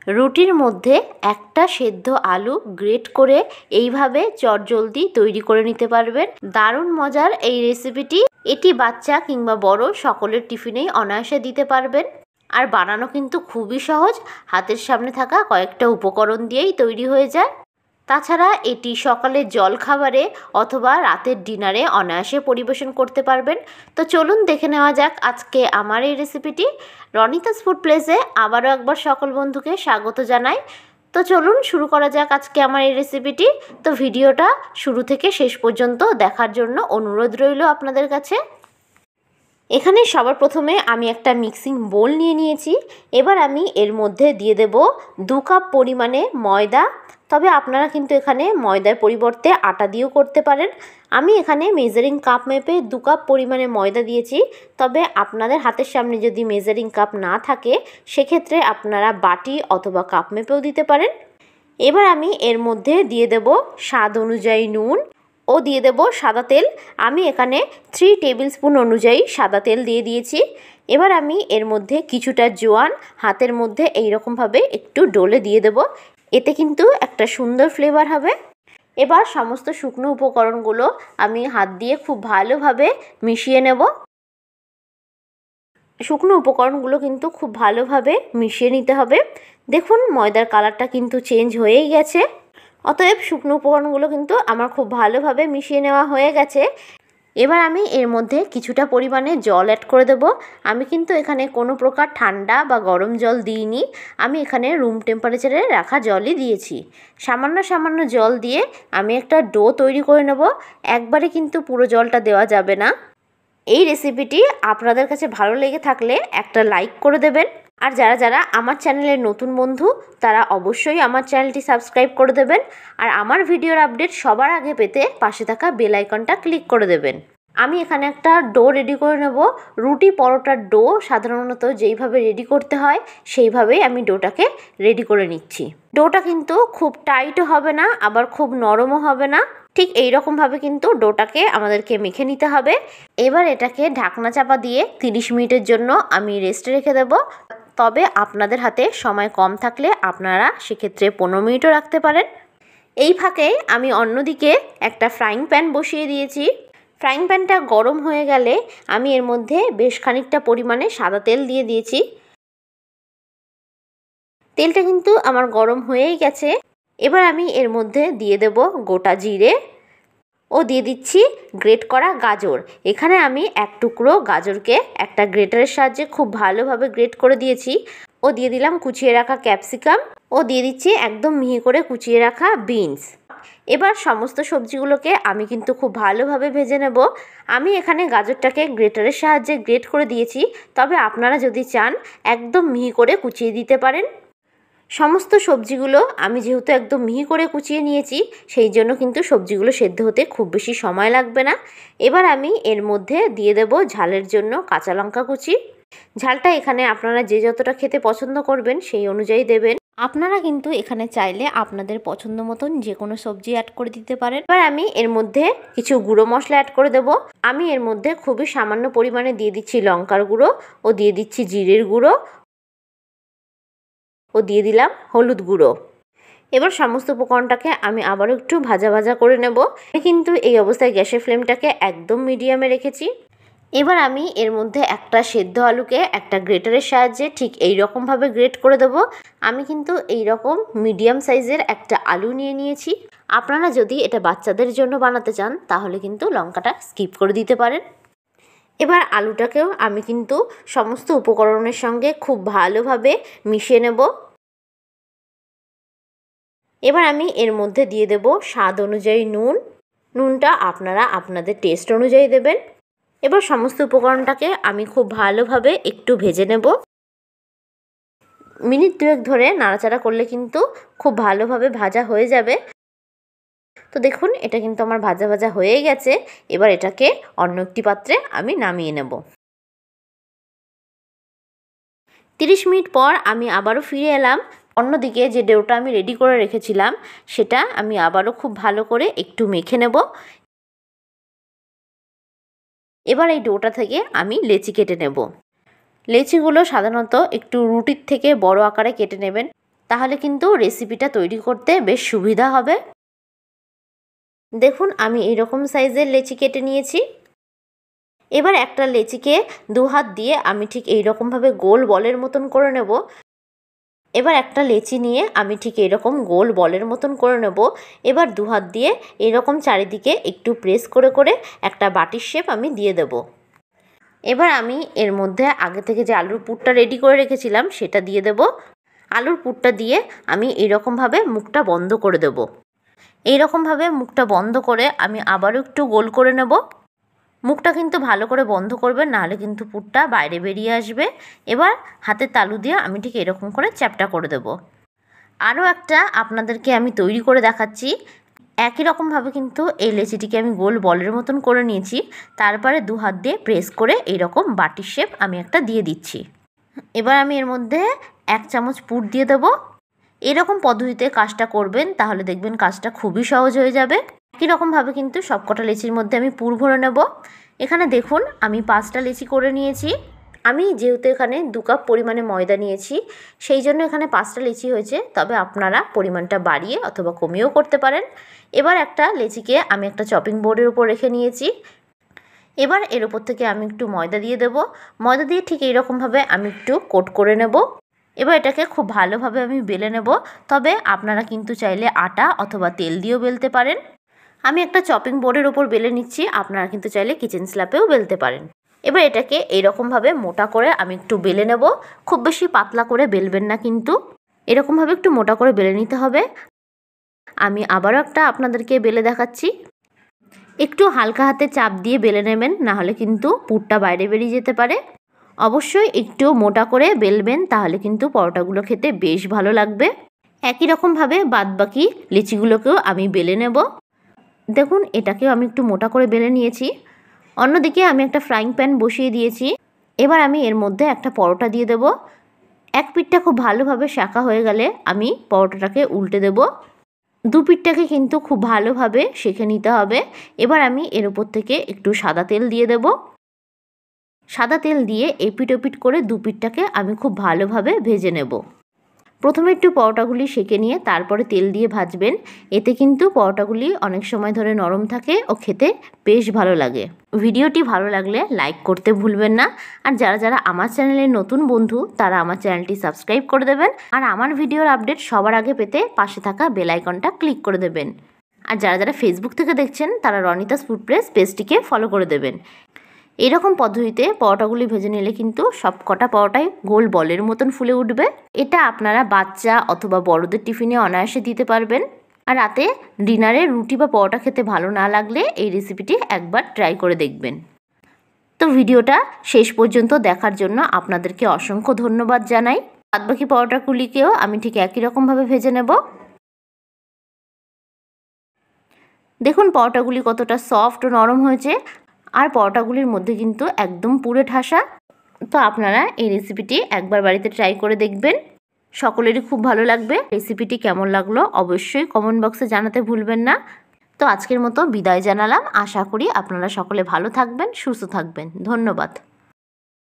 রুটির মধ্যে একটা সেদ্ধ আলু গ্রেট করে এইভাবে চটজলদি তৈরি করে নিতে পারবেন। দারুণ মজার এই রেসিপিটি, এটি বাচ্চা কিংবা বড় সকলের টিফিনেই অনায়াসে দিতে পারবেন। আর বানানো কিন্তু খুবই সহজ, হাতের সামনে থাকা কয়েকটা উপকরণ দিয়েই তৈরি হয়ে যায়। তাছাড়া এটি সকালের জলখাবারে অথবা রাতের ডিনারে অনায়াসে পরিবেশন করতে পারবেন। তো চলুন দেখে নেওয়া যাক আজকে আমার এই রেসিপিটি। রনিতাস ফুড প্লেসে আবারও একবার সকল বন্ধুকে স্বাগত জানাই। তো চলুন শুরু করা যাক আজকে আমার এই রেসিপিটি। তো ভিডিওটা শুরু থেকে শেষ পর্যন্ত দেখার জন্য অনুরোধ রইল আপনাদের কাছে। এখানে সবার প্রথমে আমি একটা মিক্সিং বোল নিয়ে নিয়েছি। এবার আমি এর মধ্যে দিয়ে দেব 2 কাপ পরিমাণে ময়দা। তবে আপনারা কিন্তু এখানে ময়দার পরিবর্তে আটা দিয়েও করতে পারেন। আমি এখানে মেজারিং কাপ মেপে 2 কাপ পরিমাণে ময়দা দিয়েছি। তবে আপনাদের হাতের সামনে যদি মেজারিং কাপ না থাকে সেক্ষেত্রে আপনারা বাটি অথবা কাপ মেপেও দিতে পারেন। এবার আমি এর মধ্যে দিয়ে দেব স্বাদ অনুযায়ী নুন ও দিয়ে দেব সাদা তেল। আমি এখানে 3 টেবিল স্পুন অনুযায়ী সাদা তেল দিয়ে দিয়েছি। এবার আমি এর মধ্যে কিছুটা জোয়ান হাতের মধ্যে এইরকমভাবে একটু ডলে দিয়ে দেব, এতে কিন্তু একটা সুন্দর ফ্লেভার হবে। এবার সমস্ত শুকনো উপকরণগুলো আমি হাত দিয়ে খুব ভালোভাবে মিশিয়ে নেব। শুকনো উপকরণগুলো কিন্তু খুব ভালোভাবে মিশিয়ে নিতে হবে। দেখুন ময়দার কালারটা কিন্তু চেঞ্জ হয়েই গেছে। অতএব শুকনো উপকরণগুলো কিন্তু আমার খুব ভালোভাবে মিশিয়ে নেওয়া হয়ে গেছে। এবার আমি এর মধ্যে কিছুটা পরিমাণে জল অ্যাড করে দেব। আমি কিন্তু এখানে কোনো প্রকার ঠান্ডা বা গরম জল দিইনি, আমি এখানে রুম টেম্পারেচারে রাখা জলই দিয়েছি। সামান্য সামান্য জল দিয়ে আমি একটা ডো তৈরি করে নেব। একবারে কিন্তু পুরো জলটা দেওয়া যাবে না। এই রেসিপিটি আপনাদের কাছে ভালো লেগে থাকলে একটা লাইক করে দেবেন। আর যারা যারা আমার চ্যানেলের নতুন বন্ধু তারা অবশ্যই আমার চ্যানেলটি সাবস্ক্রাইব করে দেবেন। আর আমার ভিডিওর আপডেট সবার আগে পেতে পাশে থাকা বেল আইকনটা ক্লিক করে দেবেন। আমি এখানে একটা ডো রেডি করে নেব। রুটি পরোটার ডো সাধারণত যেইভাবে রেডি করতে হয় সেইভাবেই আমি ডোটাকে রেডি করে নিচ্ছি। ডোটা কিন্তু খুব টাইটও হবে না আবার খুব নরমও হবে না, ঠিক এই রকমভাবে কিন্তু ডোটাকে আমাদেরকে মেখে নিতে হবে। এবার এটাকে ঢাকনা চাপা দিয়ে 30 মিনিটের জন্য আমি রেস্টে রেখে দেব। তবে আপনাদের হাতে সময় কম থাকলে আপনারা সেক্ষেত্রে 15 মিনিটও রাখতে পারেন। এই ফাঁকে আমি অন্যদিকে একটা ফ্রাইং প্যান বসিয়ে দিয়েছি। ফ্রাইং প্যানটা গরম হয়ে গেলে আমি এর মধ্যে বেশ খানিকটা পরিমাণে সাদা তেল দিয়ে দিয়েছি। তেলটা কিন্তু আমার গরম হয়েই গেছে। এবার আমি এর মধ্যে দিয়ে দেব গোটা জিরে ও দিয়ে দিচ্ছি গ্রেট করা গাজর। এখানে আমি এক টুকরো গাজরকে একটা গ্রেটারের সাহায্যে খুব ভালোভাবে গ্রেট করে দিয়েছি। ও দিয়ে দিলাম কুচিয়ে রাখা ক্যাপসিকাম ও দিয়ে দিচ্ছি একদম মিহি করে কুচিয়ে রাখা বিনস। এবার সমস্ত সবজিগুলোকে আমি কিন্তু খুব ভালোভাবে ভেজে নেব। আমি এখানে গাজরটাকে গ্রেটারের সাহায্যে গ্রেট করে দিয়েছি, তবে আপনারা যদি চান একদম মিহি করে কুচিয়ে দিতে পারেন। সমস্ত সবজিগুলো আমি যেহেতু একদম মিহি করে কুচিয়ে নিয়েছি সেই জন্য কিন্তু সবজিগুলো সেদ্ধ হতে খুব বেশি সময় লাগবে না। এবার আমি এর মধ্যে দিয়ে দেব ঝালের জন্য কাঁচা লঙ্কা কুচি। ঝালটা এখানে আপনারা যে যতটা খেতে পছন্দ করবেন সেই অনুযায়ী দেবেন। আপনারা কিন্তু এখানে চাইলে আপনাদের পছন্দ মতন যে কোনো সবজি অ্যাড করে দিতে পারেন। এবার আমি এর মধ্যে কিছু গুঁড়ো মশলা অ্যাড করে দেব। আমি এর মধ্যে খুবই সামান্য পরিমাণে দিয়ে দিচ্ছি লঙ্কার গুঁড়ো ও দিয়ে দিচ্ছি জিরের গুঁড়ো ও দিয়ে দিলাম হলুদ গুঁড়ো। এবার সমস্ত উপকরণটাকে আমি আবারও একটু ভাজা ভাজা করে নেব। আমি কিন্তু এই অবস্থায় গ্যাসের ফ্লেমটাকে একদম মিডিয়ামে রেখেছি। এবার আমি এর মধ্যে একটা সেদ্ধ আলুকে একটা গ্রেটারের সাহায্যে ঠিক এই রকমভাবে গ্রেট করে দেব। আমি কিন্তু এই রকম মিডিয়াম সাইজের একটা আলু নিয়ে নিয়েছি। আপনারা যদি এটা বাচ্চাদের জন্য বানাতে চান তাহলে কিন্তু লঙ্কাটা স্কিপ করে দিতে পারেন। এবার আলুটাকেও আমি কিন্তু সমস্ত উপকরণের সঙ্গে খুব ভালোভাবে মিশিয়ে নেব। এবার আমি এর মধ্যে দিয়ে দেব স্বাদ অনুযায়ী নুন। নুনটা আপনারা আপনাদের টেস্ট অনুযায়ী দেবেন। এবার সমস্ত উপকরণটাকে আমি খুব ভালোভাবে একটু ভেজে নেব। মিনিট 2 ধরে নাড়াচাড়া করলে কিন্তু খুব ভালোভাবে ভাজা হয়ে যাবে। তো দেখুন এটা কিন্তু আমার ভাজা ভাজা হয়ে গেছে। এবার এটাকে অন্য একটি পাত্রে আমি নামিয়ে নেব। 30 মিনিট পর আমি আবারও ফিরে এলাম। অন্যদিকে যে ডোটা আমি রেডি করে রেখেছিলাম সেটা আমি আবারও খুব ভালো করে একটু মেখে নেব। এবার এই ডোটা থেকে আমি লেচি কেটে নেব। লেচিগুলো সাধারণত একটু রুটির থেকে বড় আকারে কেটে নেবেন, তাহলে কিন্তু রেসিপিটা তৈরি করতে বেশ সুবিধা হবে। দেখুন আমি এইরকম সাইজের লেচি কেটে নিয়েছি। এবার একটা লেচিকে 2 হাত দিয়ে আমি ঠিক এইরকমভাবে গোল বলের মতন করে নেব। এবার একটা লেচি নিয়ে আমি ঠিক এরকম গোল বলের মতন করে নেব। এবার 2 হাত দিয়ে এরকম চারিদিকে একটু প্রেস করে করে একটা বাটির শেপ আমি দিয়ে দেব। এবার আমি এর মধ্যে আগে থেকে যে আলুর পুরটা রেডি করে রেখেছিলাম সেটা দিয়ে দেব। আলুর পুরটা দিয়ে আমি এইরকমভাবে মুখটা বন্ধ করে দেব। এইরকমভাবে মুখটা বন্ধ করে আমি আবারও একটু গোল করে নেব। মুখটা কিন্তু ভালো করে বন্ধ করবেন, নাহলে কিন্তু পুরটা বাইরে বেরিয়ে আসবে। এবার হাতের তালু দিয়ে আমি ঠিক এরকম করে চ্যাপটা করে দেব। আরও একটা আপনাদেরকে আমি তৈরি করে দেখাচ্ছি। একই রকমভাবে কিন্তু এই লেচিটিকে আমি গোল বলের মতন করে নিয়েছি। তারপরে 2 হাত দিয়ে প্রেস করে এইরকম বাটির শেপ আমি একটা দিয়ে দিচ্ছি। এবার আমি এর মধ্যে 1 চামচ পুর দিয়ে দেবো। এরকম পদ্ধতিতে কাজটা করবেন, তাহলে দেখবেন কাজটা খুবই সহজ হয়ে যাবে। একই রকমভাবে কিন্তু সবকটা লেচির মধ্যে আমি পুর ভরে নেব। এখানে দেখুন আমি 5টা লেচি করে নিয়েছি। আমি যেহেতু এখানে 2 কাপ পরিমাণে ময়দা নিয়েছি, সেই জন্য এখানে 5টা লেচি হয়েছে। তবে আপনারা পরিমাণটা বাড়িয়ে অথবা কমিয়েও করতে পারেন। এবার একটা লেচিকে আমি একটা চপিং বোর্ডের উপর রেখে নিয়েছি। এবার এর উপর থেকে আমি একটু ময়দা দিয়ে দেব। ময়দা দিয়ে ঠিক এইরকমভাবে আমি একটু কোট করে নেব। এবার এটাকে খুব ভালোভাবে আমি বেলে নেব। তবে আপনারা কিন্তু চাইলে আটা অথবা তেল দিয়েও বেলতে পারেন। আমি একটা চপিং বোর্ডের ওপর বেলে নিচ্ছি, আপনারা কিন্তু চাইলে কিচেন স্ল্যাপেও বেলতে পারেন। এবার এটাকে এইরকমভাবে মোটা করে আমি একটু বেলে নেব। খুব বেশি পাতলা করে বেলবেন না, কিন্তু এরকমভাবে একটু মোটা করে বেলে নিতে হবে। আমি আবারও একটা আপনাদেরকে বেলে দেখাচ্ছি। একটু হালকা হাতে চাপ দিয়ে বেলে নেবেন, নাহলে কিন্তু পুরটা বাইরে বেরিয়ে যেতে পারে। অবশ্যই একটু মোটা করে বেলবেন, তাহলে কিন্তু পরোটাগুলো খেতে বেশ ভালো লাগবে। একই রকমভাবে বাদবাকি লিচিগুলোকেও আমি বেলে নেব। দেখুন এটাকেও আমি একটু মোটা করে বেলে নিয়েছি। অন্যদিকে আমি একটা ফ্রাইং প্যান বসিয়ে দিয়েছি। এবার আমি এর মধ্যে একটা পরোটা দিয়ে দেব। এক পিঠটা খুব ভালোভাবে শাঁকা হয়ে গেলে আমি পরোটাটাকে উল্টে দেব। 2 পিঠটাকে কিন্তু খুব ভালোভাবে সেঁকে নিতে হবে। এবার আমি এর উপর থেকে একটু সাদা তেল দিয়ে দেব। সাদা তেল দিয়ে এপিট ওপিট করে 2 পিঠটাকে আমি খুব ভালোভাবে ভেজে নেব। প্রথমে একটু পরোটাগুলি সেঁকে নিয়ে তারপরে তেল দিয়ে ভাজবেন। এতে কিন্তু পরোটাগুলি অনেক সময় ধরে নরম থাকে ও খেতে বেশ ভালো লাগে। ভিডিওটি ভালো লাগলে লাইক করতে ভুলবেন না। আর যারা যারা আমার চ্যানেলের নতুন বন্ধু, তারা আমার চ্যানেলটি সাবস্ক্রাইব করে দেবেন। আর আমার ভিডিওর আপডেট সবার আগে পেতে পাশে থাকা বেল আইকনটা ক্লিক করে দেবেন। আর যারা যারা ফেসবুক থেকে দেখছেন, তারা রনিতাস ফুড প্রেস পেজটিকে ফলো করে দেবেন। এরকম পদ্ধতিতে পরোটাগুলি ভেজে নিলে কিন্তু সব কটা পরোটাই গোল বলের মতন ফুলে উঠবে। এটা আপনারা বাচ্চা অথবা বড়দের টিফিনে অনায়াসে দিতে পারবেন। আর রাতে ডিনারে রুটি বা পরোটা খেতে ভালো না লাগলে এই রেসিপিটি একবার ট্রাই করে দেখবেন। তো ভিডিওটা শেষ পর্যন্ত দেখার জন্য আপনাদেরকে অসংখ্য ধন্যবাদ জানাই। বাদবাকি পরোটাগুলিকেও আমি ঠিক একই রকমভাবে ভেজে নেব। দেখুন পরোটাগুলি কতটা সফট ও নরম হয়েছে। আর পরোটাগুলির মধ্যে কিন্তু একদম পুরে ঠাসা। তো আপনারা এই রেসিপিটি একবার বাড়িতে ট্রাই করে দেখবেন, সকলেরই খুব ভালো লাগবে। রেসিপিটি কেমন লাগলো অবশ্যই কমেন্ট বক্সে জানাতে ভুলবেন না। তো আজকের মতো বিদায় জানালাম। আশা করি আপনারা সকলে ভালো থাকবেন, সুস্থ থাকবেন। ধন্যবাদ।